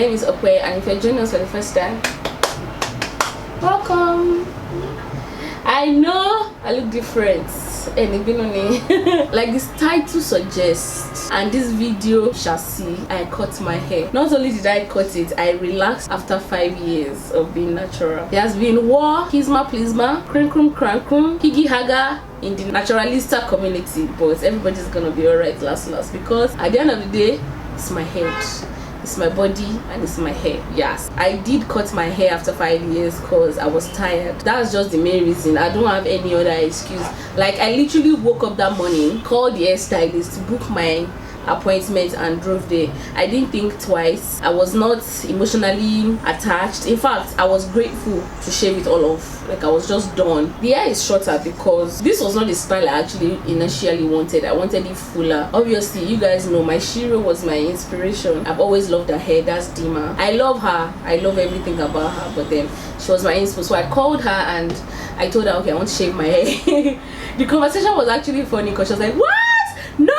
My name is Okwe, and if you're joining us for the first time, welcome. I know I look different like this title suggests, and this video shall see I cut my hair. Not only did I cut it, I relaxed after 5 years of being natural. There has been war, kisma plisma, krim krum kran krum, higi haga in the naturalista community, but everybody's gonna be alright last because at the end of the day, it's my head, it's my body, and it's my hair. Yes, I did cut my hair after 5 years because I was tired. That's just the main reason. I don't have any other excuse. Like, I literally woke up that morning, called the hairstylist to book my appointment, and drove there. I didn't think twice. I was not emotionally attached. In fact, I was grateful to shave it all off. Like, I was just done. The hair is shorter because this was not the style I actually initially wanted. I wanted it fuller. Obviously, you guys know my Shiro was my inspiration. I've always loved her hair. That's Dima. I love her. I love everything about her, but then she was my inspo. So I called her and I told her, okay, I want to shave my hair. The conversation was actually funny because she was like, what? No!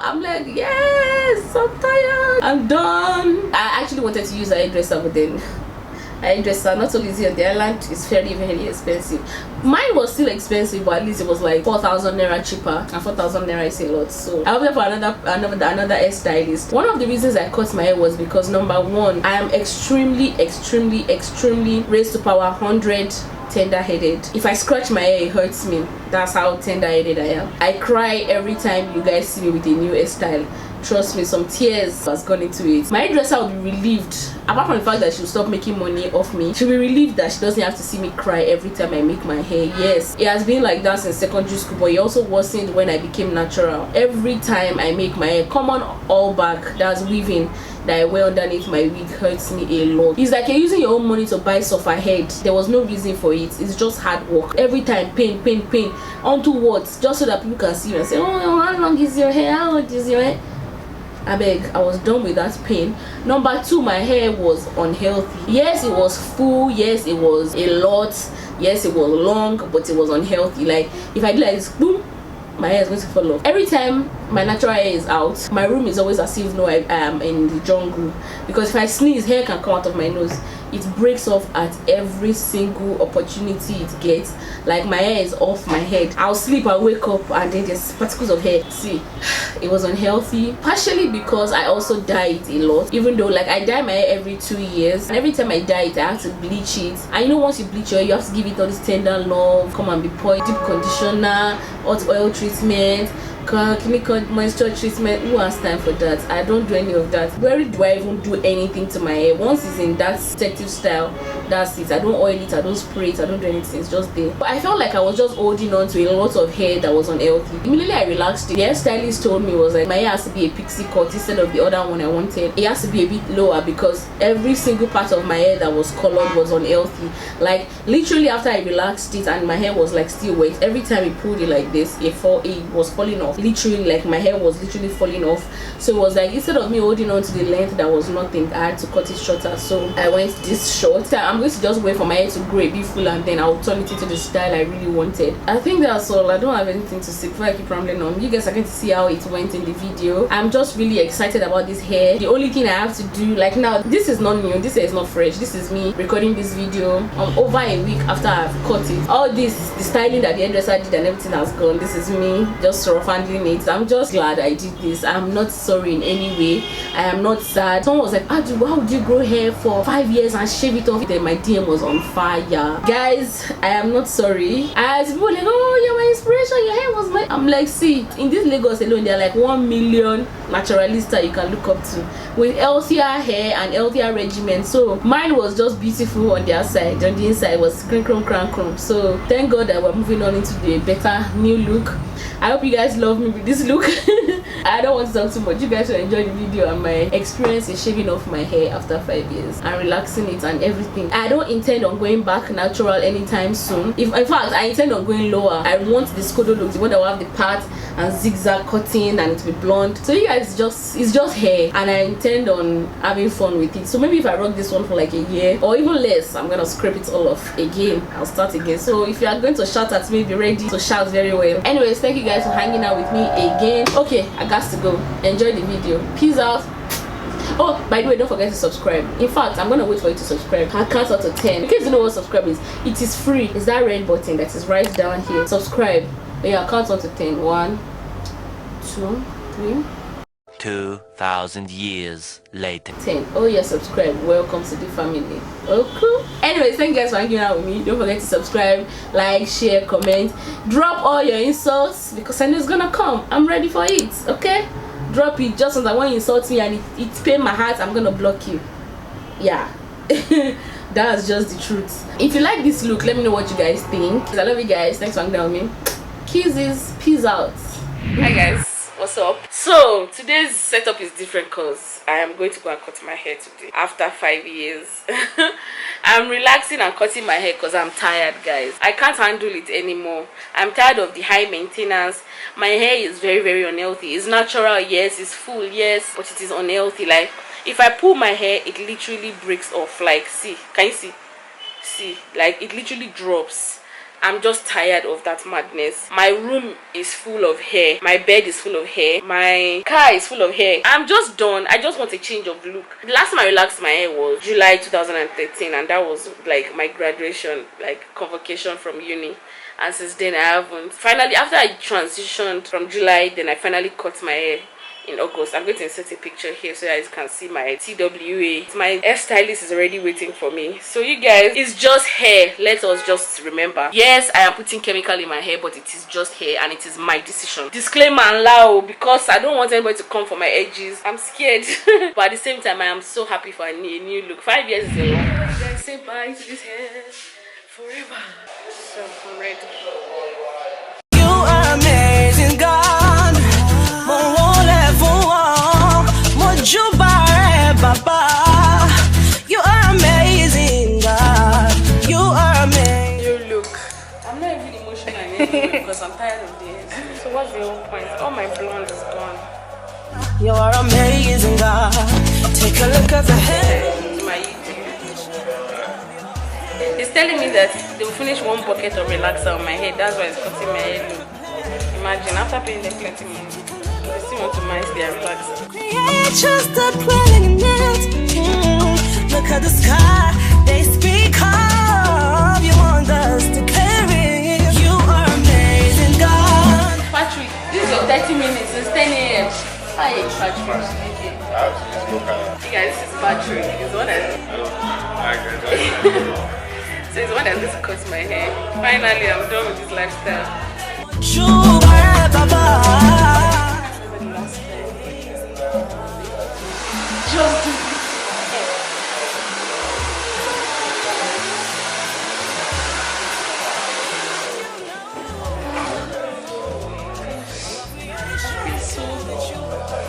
I'm like, yes, I'm tired, I'm done. I actually wanted to use a hairdresser, but then hairdresser, not so easy on the island, is very expensive. Mine was still expensive, but at least it was like 4,000 naira cheaper, and 4,000 naira is a lot. So I went for another hairstylist. One of the reasons I cut my hair was because, number one, I am extremely raised to power 100 tender-headed. If I scratch my hair, it hurts me. That's how tender-headed I am. I cry every time you guys see me with a new hairstyle. Trust me, some tears has gone into it. My hairdresser will be relieved. Apart from the fact that she'll stop making money off me, she'll be relieved that she doesn't have to see me cry every time I make my hair. Yes, it has been like that since secondary school, but it also worsened when I became natural. Every time I make my hair, common all back, that's weaving that I wear underneath my wig, hurts me a lot. It's like you're using your own money to buy sofa head. There was no reason for it. It's just hard work. Every time, pain. Onto what? Just so that people can see you and say, oh, how long is your hair? How old is your hair? I beg, I was done with that pain. Number two, my hair was unhealthy. Yes, it was full. Yes, it was a lot. Yes, it was long, but it was unhealthy. Like, if I did like this, boom, my hair is going to fall off. Every time my natural hair is out, my room is always as if I am in the jungle, because if I sneeze, hair can come out of my nose. It breaks off at every single opportunity it gets. Like, my hair is off my head. I'll sleep, I'll wake up, and then there's particles of hair. See, it was unhealthy, partially because I also dye it a lot. Even though, like, I dye my hair every 2 years, and every time I dye it, I have to bleach it. And you know, once you bleach your hair, you have to give it all this tender love, come and be poured, deep conditioner, hot oil treatment, chemical moisture treatment. Who has time for that? I don't do any of that. Where do I even do anything to my hair? Once it's in that protective style, that's it. I don't oil it, I don't spray it, I don't do anything. It's just there. But I felt like I was just holding on to a lot of hair that was unhealthy. Immediately I relaxed it. The hairstylist told me, was like, my hair has to be a pixie cut instead of the other one I wanted. It has to be a bit lower because every single part of my hair that was colored was unhealthy. Like, literally after I relaxed it and my hair was like still wet, every time we pulled it like this, it was falling off. Literally, like, my hair was literally falling off. So it was like, instead of me holding on to the length that was nothing, I had to cut it shorter. So I went this short. I'm going to just wait for my hair to grow a bit full, and then I'll turn it into the style I really wanted. I think that's all. I don't have anything to say before I keep rambling on. You guys are going to see how it went in the video. I'm just really excited about this hair. The only thing I have to do, like, now, this is not new, this hair is not fresh. This is me recording this video over a week after I've cut it. All this, the styling that the hairdresser did and everything has gone. This is me just rough handling it. I'm just glad I did this. I'm not sorry in any way. I am not sad. Someone was like, how would you grow hair for 5 years and shave it off? Then my DM was on fire. Guys, I am not sorry. As people like, oh, you're my inspiration, your hair was my... I'm like, see, in this Lagos alone, there are like 1 million naturalista you can look up to with healthier hair and healthier regimen. So mine was just beautiful on the outside, on the inside was crum crum. So thank God that we're moving on into the better new look. I hope you guys love me with this look. I don't want to talk too much. You guys will enjoy the video and my experience in shaving off my hair after 5 years and relaxing it and everything. I don't intend on going back natural anytime soon. In fact, I intend on going lower. I want the Skodo look, the one that will have the part and zigzag cutting and it will be blonde. So you guys, it's just hair, and I intend on having fun with it. So maybe if I rock this one for like a year or even less, I'm gonna scrape it all off again. I'll start again. So if you are going to shout at me, be ready to shout very well. Anyways, thank you guys for hanging out with me again. Okay, I got to go. Enjoy the video. Peace out. Oh, by the way, don't forget to subscribe. In fact, I'm gonna wait for you to subscribe. I count out to 10. In case you know what subscribe is, it is free. It's that red button that is right down here. Subscribe. Yeah, count out to 10. 1, 2, 3. 2,000 years later. 10. Oh yeah, subscribe. Welcome to the family. Okay. Anyways, thank you guys for hanging out with me. Don't forget to subscribe, like, share, comment. Drop all your insults because I know it's gonna come. I'm ready for it. Okay? Drop it just as I want you insult me and it pain my heart. I'm gonna block you. Yeah. That's just the truth. If you like this look, let me know what you guys think. I love you guys. Thanks for hanging out with me. Kisses. Peace out. Hi guys. What's up? So today's setup is different because I am going to go and cut my hair today after 5 years. I'm relaxing and cutting my hair because I'm tired, guys. I can't handle it anymore. I'm tired of the high maintenance. My hair is very unhealthy. It's natural, yes. It's full, yes, but it is unhealthy. Like if I pull my hair, it literally breaks off. Like, see, can you see, like it literally drops. I'm just tired of that madness. My room is full of hair. My bed is full of hair. My car is full of hair. I'm just done. I just want a change of look. The last time I relaxed my hair was July 2013, and that was like my graduation, like convocation from uni. And since then I haven't. Finally, after I transitioned from July, then I finally cut my hair in August. I'm going to insert a picture here so that you can see my TWA. My hairstylist is already waiting for me. So you guys, it's just hair. Let us just remember, yes, I am putting chemical in my hair, but it is just hair and it is my decision. Disclaimer and loud, because I don't want anybody to come for my edges. I'm scared. But at the same time, I am so happy for a new look. 5 years is a long time. Guys, say bye to this hair forever. So I'm ready. You are amazing, God. You are amazing, God. You are amazing. You look. I'm not even emotional anymore because I'm tired of this. So what's the whole point? All my blonde is gone. You are amazing, God. Take a look at the hair. My YouTube. It's telling me that they will finish one bucket of relaxer on my head. That's why it's cutting my hair look. Imagine after paying them plenty money. They still want to mind their relaxer. Create just a planning it. Look at the sky. They speak of. You want us to carry. You are amazing, God. Patrick, this is your 30 minutes. It's 10 a.m. Hi, Patrick. Hey guys, this is Patrick. He's the one that. So he's the one that's going to cut my hair. Finally, I'm done with this lifestyle. Just do this. It's so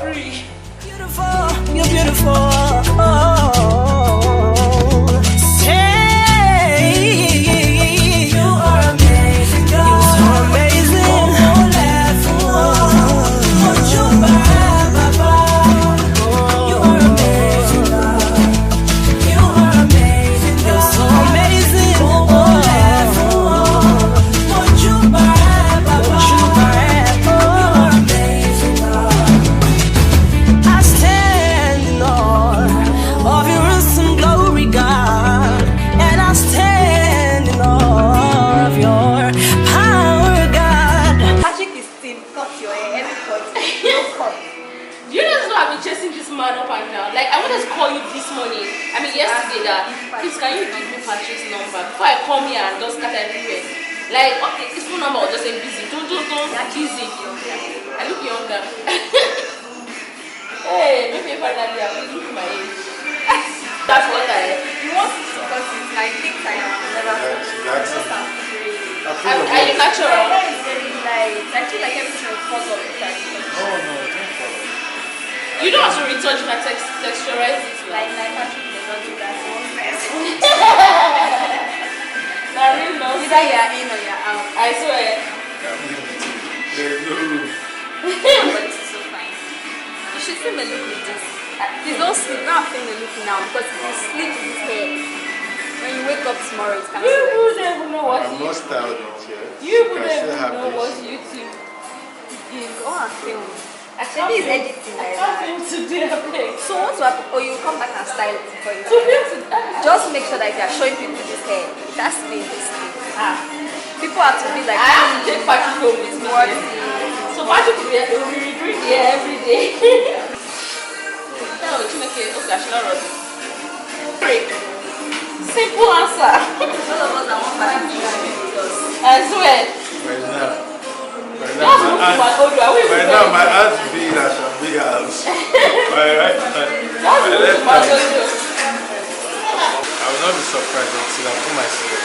free. Beautiful, you're beautiful. Yesterday that please can you give me Patrick's number before I come here and just scatter everywhere. Like okay, his phone number was just say busy. Don't busy. I look younger. Hey, maybe finally I will look my age. That's what you want to support it. I think I have never are you natural? I feel like everything will fall off with that. No, don't fall. You don't have to retouch my texturize it like Patrick. That really knows. Either you are in or you are out. I swear. There's no room. But this is so fine. You should film a look with this. Please don't sleep. Now film a look now because if you sleep with this hair, when you wake up tomorrow, it's kind of you wouldn't even know what I'm not styled yet. You wouldn't even know what YouTube is. Go and film. Actually, this is editing like that. Today, I beg. So what will happen? Or you come back and style it for you. Today, Just make sure that if you are showing people this hair, it has to be in this thing. People have to be like, I have to take Patrick home with me. what So Patrick will be redoing the hair every day. No, okay, I should not run it. Break. Simple answer. all of us that want Patrick to be with us. I swear. That's what my old one. Right now, my house is big as a big house. Right. That's what my old one. I will not be surprised until I put myself.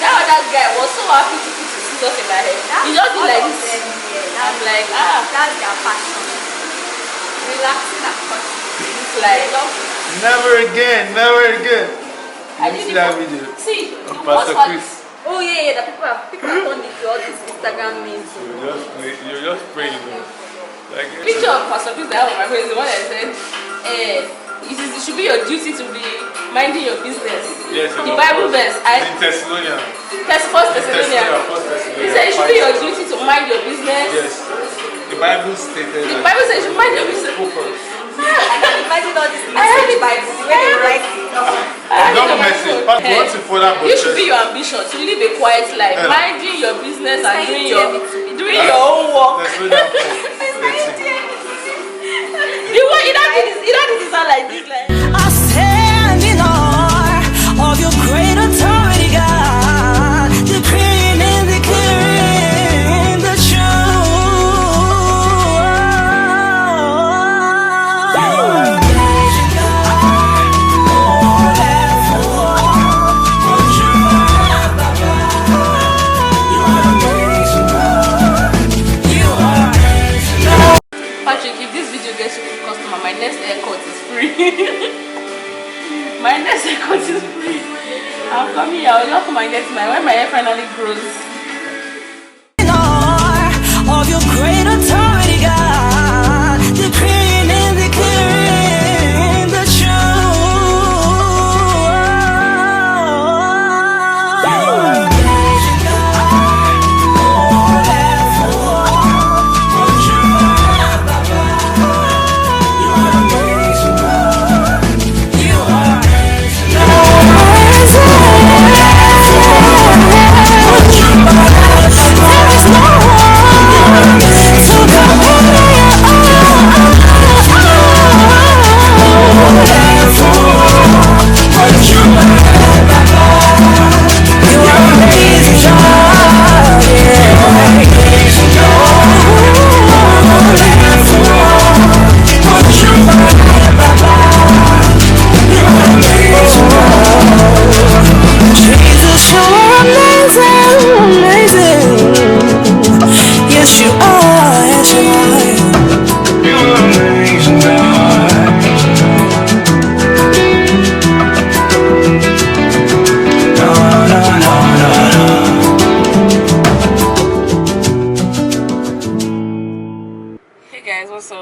That guy was so happy to put his scissors in my head. He just did like this. I'm like, That's their passion. Relaxing and touching. it's like, Never again. I You see didn't that video? see, Of the Pastor worst part Chris. is, Oh yeah, the people have turned into all these Instagram memes. You just pray, you know. Like, picture of Pastor Chris I have on my face is the one that said, it should be your duty to be minding your business. yes, The Bible verse, in Thessalonian. First Thessalonians. First He said it should be your duty to mind your business. Yes. The Bible stated The that. Bible says you should mind your business. I can imagine all these things in the Bible, the way they write it. Don't message. But Hey, what's important you should be your ambition to live a quiet life, minding your business and doing your own work. Thessalonian 4:13. The one you don't sound like this, like. I stand in awe of your great authority, God, decreeing and declaring the truth. Patrick, if this video gets you a customer, my next haircut is free. My next haircut is free. I'm coming here. I'll just come and get mine when my hair finally grows. In awe of your great authority, God, decreeing and declaring the truth.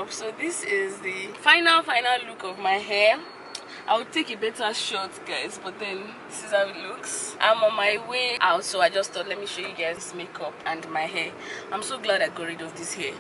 So this is the final look of my hair. I'll take a better shot, guys, but then this is how it looks. I'm on my way out, so I just thought let me show you guys this makeup and my hair. I'm so glad I got rid of this hair.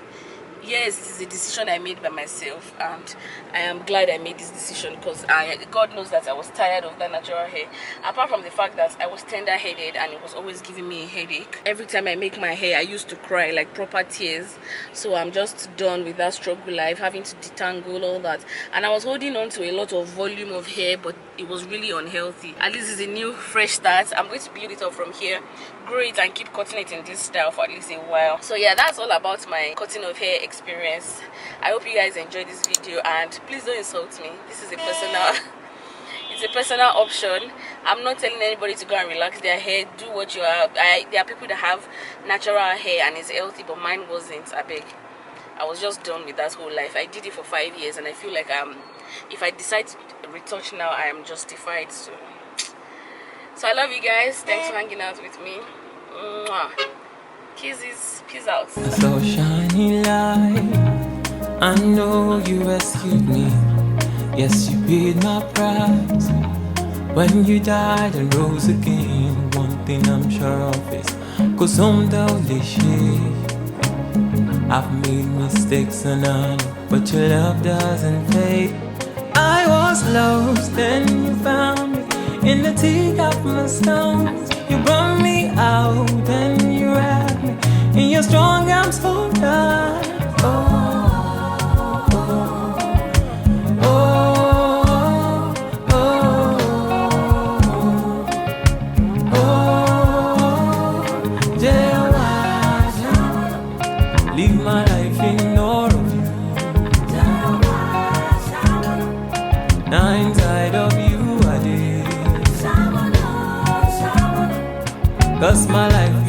Yes, it is a decision I made by myself, and I am glad I made this decision because God knows that I was tired of that natural hair. Apart from the fact that I was tender-headed and it was always giving me a headache. Every time I make my hair, I used to cry like proper tears. So I'm just done with that struggle life, having to detangle all that. And I was holding on to a lot of volume of hair, but it was really unhealthy. At least it's a new, fresh start. I'm going to build it up from here, grow it, and keep cutting it in this style for at least a while. So yeah, that's all about my cutting of hair experience. I hope you guys enjoyed this video, and please don't insult me. This is a personal it's a personal option. I'm not telling anybody to go and relax their hair. Do what you have. There are people that have natural hair and it's healthy, but mine wasn't. I was just done with that whole life. I did it for 5 years, and I feel like if I decide to retouch now, I am justified. So I love you guys. Thanks for hanging out with me. Mwah. Kisses. Peace out. So shiny light, I know you rescued me. Yes, you paid my price. When you died and rose again, one thing I'm sure of is 'cause I'm the I've made mistakes and I know, but your love doesn't fade. I was lost, then you found me in the teeth of my stones. You brought me out, then you wrapped me in your strong arms, hold on. Oh, oh, oh, oh, oh, Jehovah, leave my life in all of you. Now inside of you I live, 'cause my life